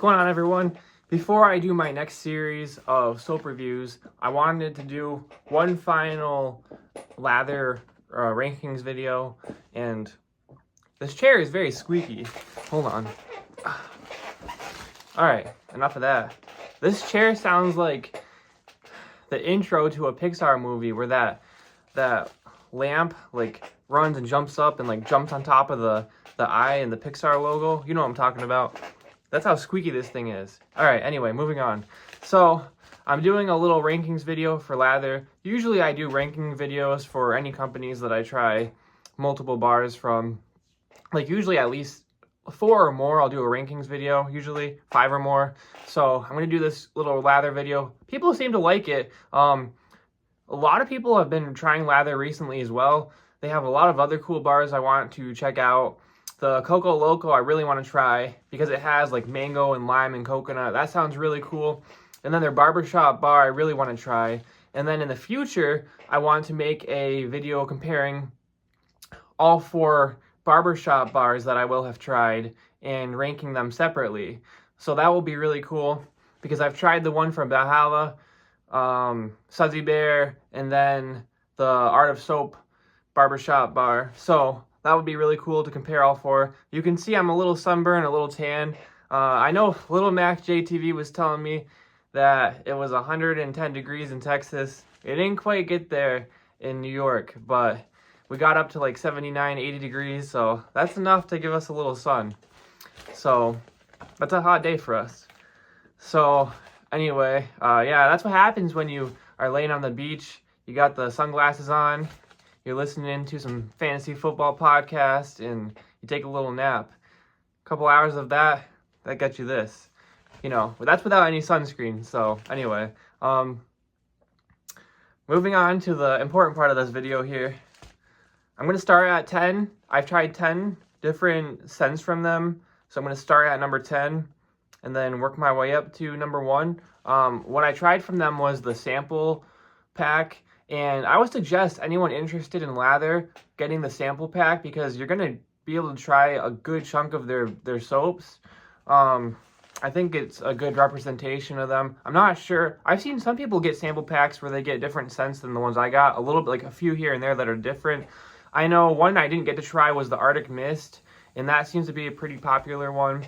What's going on, everyone? Before I do my next series of soap reviews, I wanted to do one final lather rankings video, and this chair is very squeaky. Hold on. Alright, enough of that. This chair sounds like the intro to a Pixar movie where that lamp like runs and jumps up and like jumps on top of the eye and the Pixar logo. You know what I'm talking about. That's how squeaky this thing is. Alright, anyway, moving on. So, I'm doing a little rankings video for Lather. Usually I do ranking videos for any companies that I try multiple bars from. Like usually at least 4 or more, I'll do a rankings video, usually 5 or more. So I'm going to do this little Lather video. People seem to like it. A lot of people have been trying Lather recently as well. They have a lot of other cool bars I want to check out. The Coco Loco I really want to try because it has like mango and lime and coconut. That sounds really cool. And then their barbershop bar I really want to try. And then in the future, I want to make a video comparing all 4 barbershop bars that I will have tried and ranking them separately. So that will be really cool because I've tried the one from Valhalla, Sudsy Bear, and then the Art of Soap barbershop bar. So that would be really cool to compare all 4. You can see I'm a little sunburned, a little tan. I know Little Mac JTV was telling me that it was 110 degrees in Texas. It didn't quite get there in New York, but we got up to like 79, 80 degrees, so that's enough to give us a little sun. So that's a hot day for us. So anyway, yeah, that's what happens when you are laying on the beach. You got the sunglasses on, you're listening to some fantasy football podcast, and you take a little nap. A couple hours of that gets you this. You know, but that's without any sunscreen. So anyway, moving on to the important part of this video here. I'm going to start at 10. I've tried 10 different scents from them. So I'm going to start at number 10 and then work my way up to number 1. What I tried from them was the sample pack. And I would suggest anyone interested in Lather getting the sample pack because you're going to be able to try a good chunk of their soaps. I think it's a good representation of them. I'm not sure. I've seen some people get sample packs where they get different scents than the ones I got. A little bit, like a few here and there that are different. I know one I didn't get to try was the Arctic Mist, and that seems to be a pretty popular one,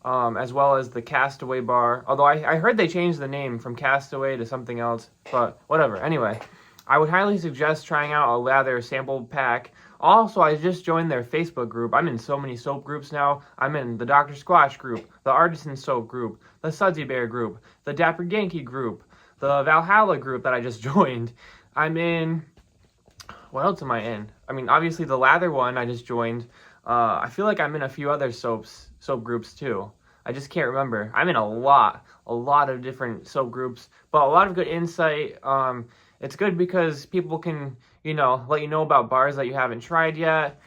as well as the Castaway bar. Although I heard they changed the name from Castaway to something else, but whatever. Anyway, I would highly suggest trying out a Lather sample pack. Also, I just joined their Facebook group. I'm in so many soap groups now. I'm in the Dr. Squash group, the Artisan Soap group, the Sudsy Bear group, the Dapper Yankee group, the Valhalla group that I just joined. I'm in... What else am I in? I mean, obviously the Lather one I just joined. I feel like I'm in a few other soap groups too. I just can't remember. I'm in a lot of different soap groups, but a lot of good insight. It's good because people can, you know, let you know about bars that you haven't tried yet,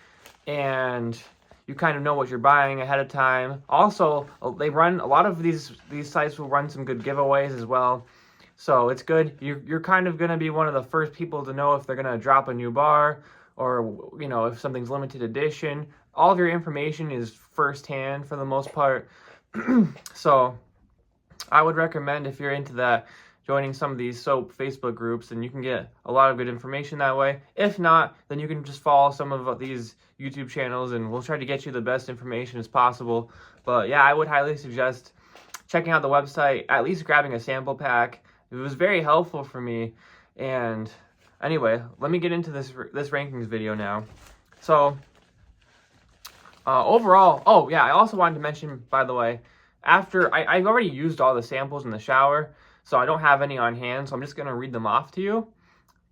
and you kind of know what you're buying ahead of time. Also, they run a lot of these sites will run some good giveaways as well. So it's good. You're kind of going to be one of the first people to know if they're going to drop a new bar or, you know, if something's limited edition. All of your information is firsthand for the most part. So I would recommend, if you're into that, joining some of these soap Facebook groups, and you can get a lot of good information that way. If not, then you can just follow some of these YouTube channels and we'll try to get you the best information as possible. But yeah, I would highly suggest checking out the website, at least grabbing a sample pack. It was very helpful for me. And anyway, let me get into this rankings video now. So overall, oh yeah, I also wanted to mention, by the way, after I've already used all the samples in the shower, so I don't have any on hand, so I'm just going to read them off to you.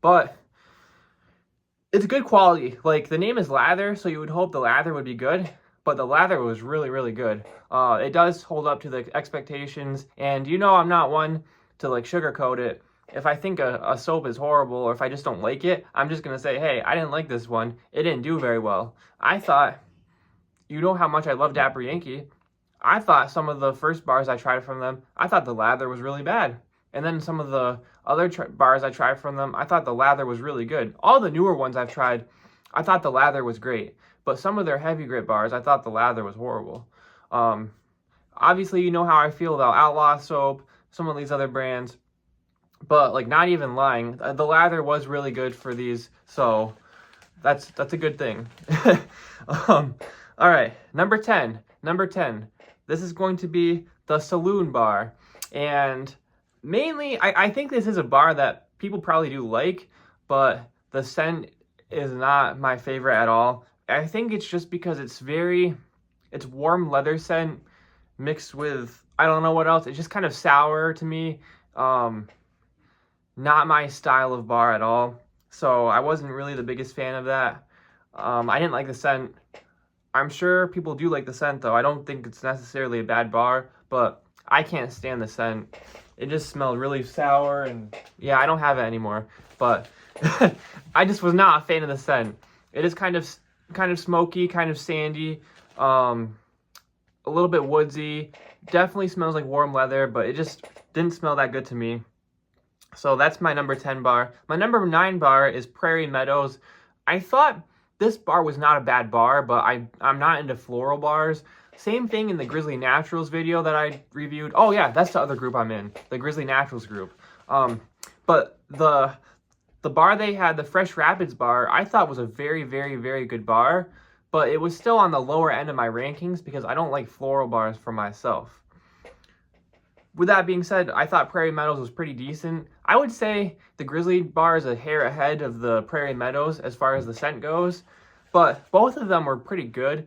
But it's good quality. Like, the name is Lather, so you would hope the Lather would be good, but the Lather was really, really good. It does hold up to the expectations, and you know I'm not one to like sugarcoat it. If I think a soap is horrible, or if I just don't like it, I'm just going to say, hey, I didn't like this one. It didn't do very well. I thought, you know how much I love Dapper Yankee. I thought some of the first bars I tried from them, I thought the Lather was really bad. And then some of the other bars I tried from them, I thought the Lather was really good. All the newer ones I've tried, I thought the Lather was great. But some of their heavy grit bars, I thought the Lather was horrible. Obviously, you know how I feel about Outlaw soap, some of these other brands, but like not even lying, the lather was really good for these, so that's a good thing. All right, number 10. Number 10. This is going to be the Saloon Bar, and mainly I think this is a bar that people probably do like, but the scent is not my favorite at all. I think it's just because it's warm leather scent mixed with, I don't know what else. It's just kind of sour to me. Not my style of bar at all. So I wasn't really the biggest fan of that. I didn't like the scent. I'm sure people do like the scent though. I don't think it's necessarily a bad bar, but I can't stand the scent. It just smelled really sour, and yeah, I don't have it anymore. But I just was not a fan of the scent. It is kind of smoky, kind of sandy, a little bit woodsy. Definitely smells like warm leather, but it just didn't smell that good to me. So that's my number 10 bar. My number 9 bar is Prairie Meadows. I thought this bar was not a bad bar, but I'm not into floral bars. Same thing in the Grizzly Naturals video that I reviewed. Oh yeah, that's the other group I'm in, the Grizzly Naturals group. But the bar they had, the Fresh Rapids bar, I thought was a very, very, very good bar, but it was still on the lower end of my rankings because I don't like floral bars for myself. With that being said, I thought Prairie Meadows was pretty decent. I would say the Grizzly bar is a hair ahead of the Prairie Meadows as far as the scent goes, but both of them were pretty good,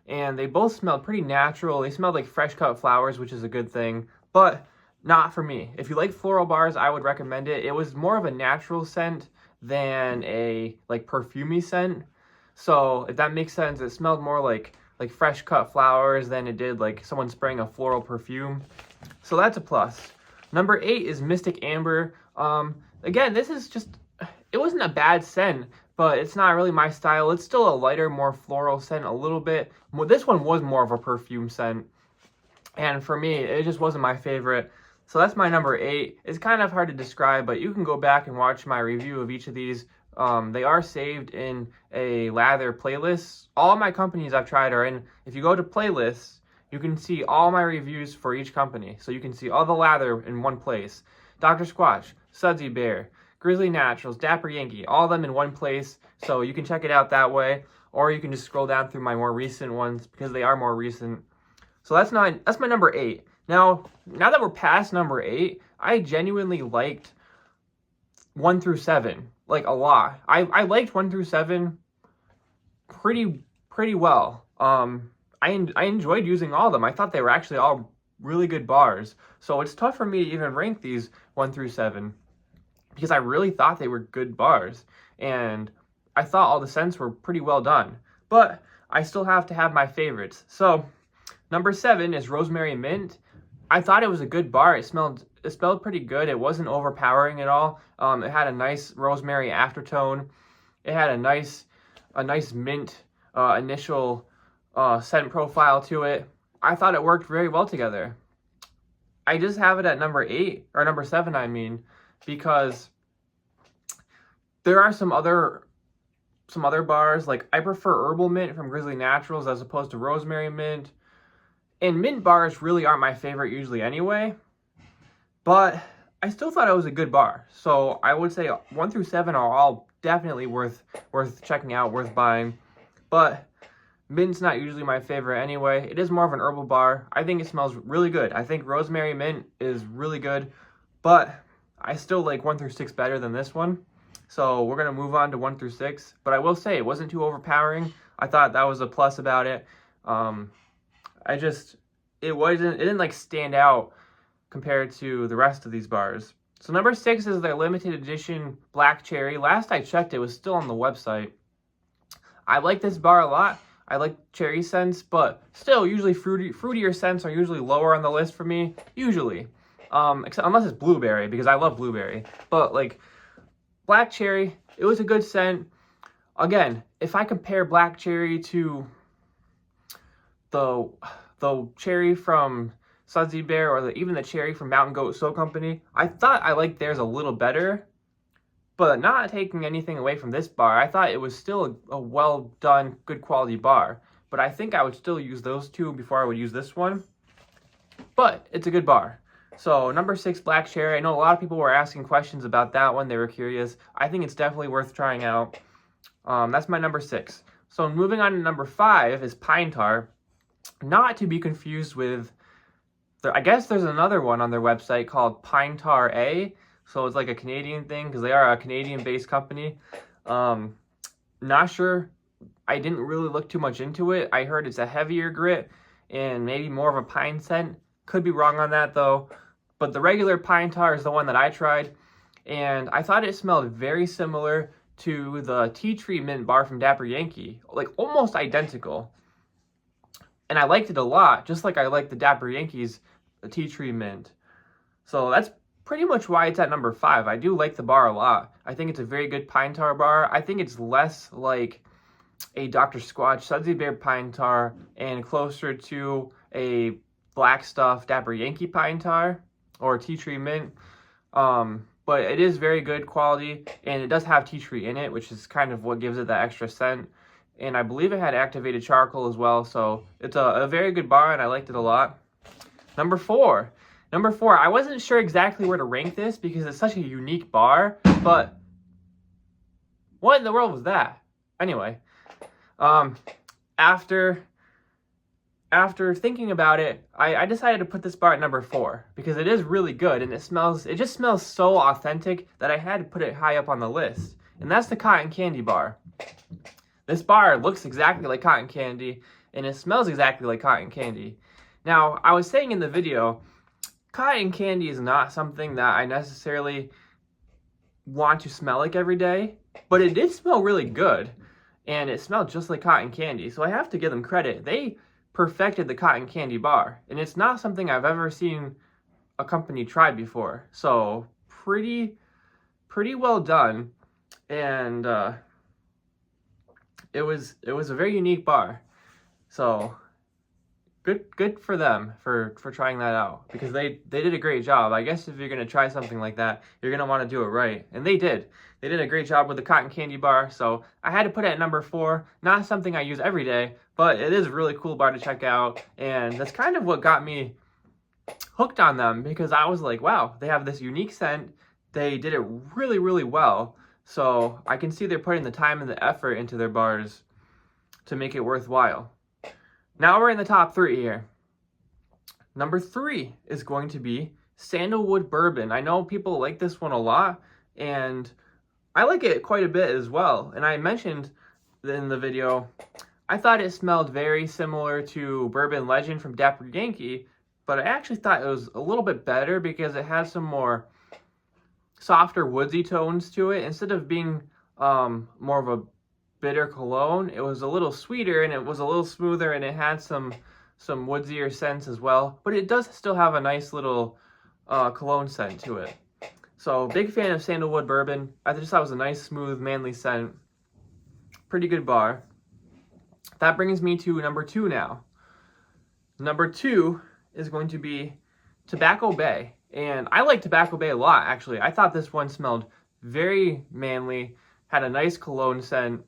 and they both smelled pretty natural. They smelled like fresh cut flowers, which is a good thing, but not for me. If you like floral bars, I would recommend it. It was more of a natural scent than a like perfumey scent. So if that makes sense, it smelled more like fresh cut flowers than it did like someone spraying a floral perfume. So that's a plus. Number 8 is Mystic Amber. Again, this is just, it wasn't a bad scent, but it's not really my style. It's still a lighter, more floral scent a little bit. This one was more of a perfume scent, and for me, it just wasn't my favorite. So that's my number 8. It's kind of hard to describe, but you can go back and watch my review of each of these. They are saved in a Lather playlist. All my companies I've tried are in. If you go to playlists, you can see all my reviews for each company. So you can see all the lather in one place. Dr. Squatch, Sudsy Bear, Grizzly Naturals, Dapper Yankee, all of them in one place. So you can check it out that way. Or you can just scroll down through my more recent ones because they are more recent. So that's my number 8. Now that we're past number 8, I genuinely liked 1 through 7. Like a lot. I liked 1 through 7 pretty well. I enjoyed using all of them. I thought they were actually all really good bars. So it's tough for me to even rank these 1 through 7 because I really thought they were good bars. And I thought all the scents were pretty well done. But I still have to have my favorites. So number 7 is Rosemary Mint. I thought it was a good bar. It smelled pretty good. It wasn't overpowering at all. It had a nice rosemary aftertone. It had a nice mint initial scent profile to it. I thought it worked very well together. I just have it at number 8, or number 7, I mean, because there are some other bars. Like I prefer Herbal Mint from Grizzly Naturals as opposed to Rosemary Mint. And mint bars really aren't my favorite usually anyway. But I still thought it was a good bar. So I would say 1 through 7 are all definitely worth checking out, worth buying. But mint's not usually my favorite anyway. It is more of an herbal bar. I think it smells really good. I think Rosemary Mint is really good. But I still like 1 through 6 better than this one. So we're going to move on to 1 through 6. But I will say it wasn't too overpowering. I thought that was a plus about it. It didn't like stand out compared to the rest of these bars. So number 6 is their limited edition Black Cherry. Last I checked, it was still on the website. I like this bar a lot. I like cherry scents, but still, usually fruitier scents are usually lower on the list for me. Usually, unless it's blueberry, because I love blueberry. But like Black Cherry, it was a good scent. Again, if I compare Black Cherry to the cherry from Sudsy Bear or even the cherry from Mountain Goat Soap Company, I thought I liked theirs a little better. But not taking anything away from this bar, I thought it was still a well done, good quality bar. But I think I would still use those two before I would use this one. but it's a good bar. So number 6, black cherry. I know a lot of people were asking questions about that one. They were curious. I think it's definitely worth trying out. That's my number 6. So moving on to number 5 is pine tar. Not to be confused with, I guess there's another one on their website called Pine Tar A. So it's like a Canadian thing because they are a Canadian-based company. Not sure. I didn't really look too much into it. I heard it's a heavier grit and maybe more of a pine scent. Could be wrong on that though. But the regular pine tar is the one that I tried. And I thought it smelled very similar to the tea tree mint bar from Dapper Yankee. Like almost identical. And I liked it a lot, just like I liked the Dapper Yankees tea tree mint. So that's pretty much why it's at number 5. I do like the bar a lot. I think it's a very good pine tar bar. I think it's less like a Dr. Squatch Sudsy Bear pine tar and closer to a black stuff Dapper Yankee pine tar or tea tree mint. But it is very good quality, and it does have tea tree in it, which is kind of what gives it that extra scent. And I believe it had activated charcoal as well, so it's a very good bar, and I liked it a lot. Number 4. Number 4, I wasn't sure exactly where to rank this because it's such a unique bar, but what in the world was that? Anyway, after thinking about it, I decided to put this bar at number 4 because it is really good, and it just smells so authentic that I had to put it high up on the list. And that's the cotton candy bar. This bar looks exactly like cotton candy, and it smells exactly like cotton candy. Now, I was saying in the video, cotton candy is not something that I necessarily want to smell like every day, but it did smell really good, and it smelled just like cotton candy, so I have to give them credit. They perfected the cotton candy bar, and it's not something I've ever seen a company try before, so pretty well done, and it was a very unique bar. So good for them for trying that out because they did a great job. I guess if you're gonna try something like that, you're gonna want to do it right, and they did. They did a great job with the cotton candy bar, so I had to put it at number 4. Not something I use every day, but it is a really cool bar to check out, and that's kind of what got me hooked on them because I was like, wow, they have this unique scent. They did it really well. So I can see they're putting the time and the effort into their bars to make it worthwhile. Now we're in the top 3 here. Number 3 is going to be Sandalwood Bourbon. I know people like this one a lot, and I like it quite a bit as well. And I mentioned in the video, I thought it smelled very similar to Bourbon Legend from Dapper Yankee, but I actually thought it was a little bit better because it has some more softer woodsy tones to it. Instead of being more of a bitter cologne, it was a little sweeter and it was a little smoother, and it had some woodsier scents as well, but it does still have a nice little cologne scent to it. So big fan of Sandalwood Bourbon. I just thought it was a nice, smooth, manly scent. Pretty good bar. That brings me to number 2 now. Number 2 is going to be Tobacco Bay. And I like Tobacco Bay a lot, actually. I thought this one smelled very manly, had a nice cologne scent.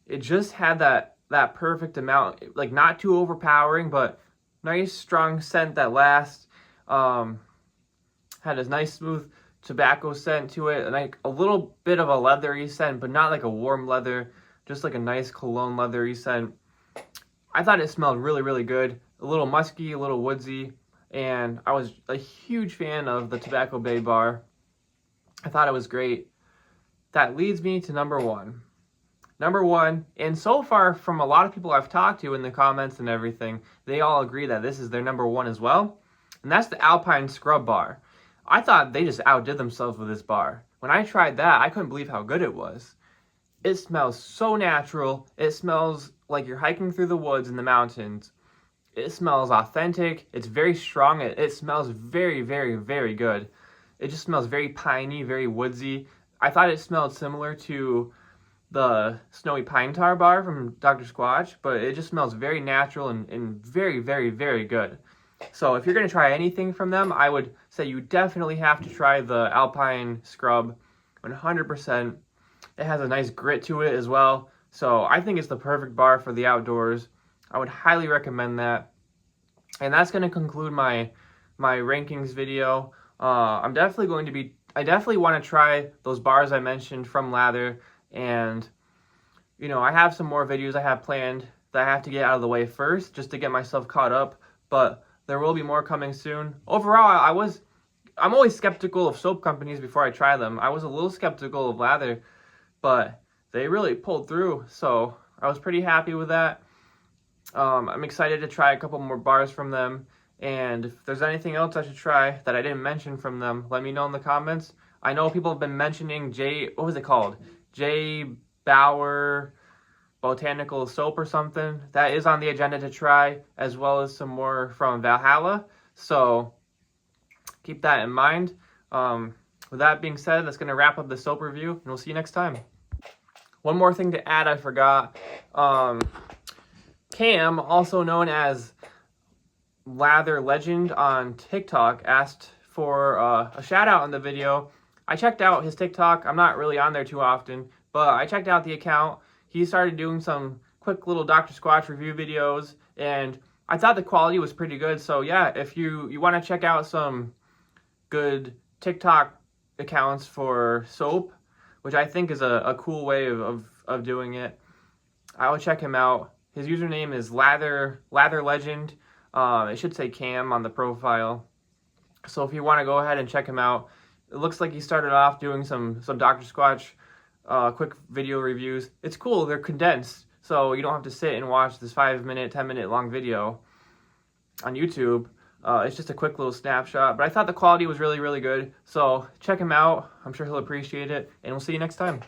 It just had that perfect amount, like not too overpowering, but nice, strong scent that lasts. Had a nice, smooth tobacco scent to it, and like a little bit of a leathery scent, but not like a warm leather, just like a nice cologne leathery scent. I thought it smelled really good. A little musky, a little woodsy. And I was a huge fan of the Tobacco Bay bar. I thought it was great. That leads me to number 1. Number 1, and so far from a lot of people I've talked to in the comments and everything, they all agree that this is their number 1 as well. And that's the Alpine Scrub bar. I thought they just outdid themselves with this bar. When I tried that, I couldn't believe how good it was. It smells so natural. It smells like you're hiking through the woods in the mountains. It smells authentic. It's very strong. It smells very good. It just smells very piney, very woodsy. I thought it smelled similar to the Snowy Pine Tar bar from Dr. Squatch, but it just smells very natural and very good. So if you're going to try anything from them, I would say you definitely have to try the Alpine Scrub 100%. It has a nice grit to it as well. So I think it's the perfect bar for the outdoors. I would highly recommend that. And that's going to conclude my rankings video. I definitely want to try those bars I mentioned from Lather, and I have some more videos I have planned that I have to get out of the way first just to get myself caught up, but there will be more coming soon. Overall, I'm always skeptical of soap companies before I try them. I was a little skeptical of Lather, but they really pulled through, so I was pretty happy with that. I'm excited to try a couple more bars from them, and if there's anything else I should try that I didn't mention from them, let me know in the comments. I know people have been mentioning what was it called? J. Bauer Botanical Soap or something. That is on the agenda to try, as well as some more from Valhalla, so keep that in mind. With that being said, that's going to wrap up the soap review, and we'll see you next time. One more thing to add I forgot. Cam, also known as Lather Legend on TikTok, asked for a shout out in the video. I checked out his TikTok. I'm not really on there too often, but I checked out the account. He started doing some quick little Dr. Squatch review videos, and I thought the quality was pretty good. So yeah, if you want to check out some good TikTok accounts for soap, which I think is a cool way of doing it, I would check him out. His username is Lather Legend. It should say Cam on the profile. So if you want to go ahead and check him out, it looks like he started off doing some Dr. Squatch quick video reviews. It's cool. They're condensed, so you don't have to sit and watch this 5-minute, 10-minute long video on YouTube. It's just a quick little snapshot, but I thought the quality was really, really good. So check him out. I'm sure he'll appreciate it, and we'll see you next time.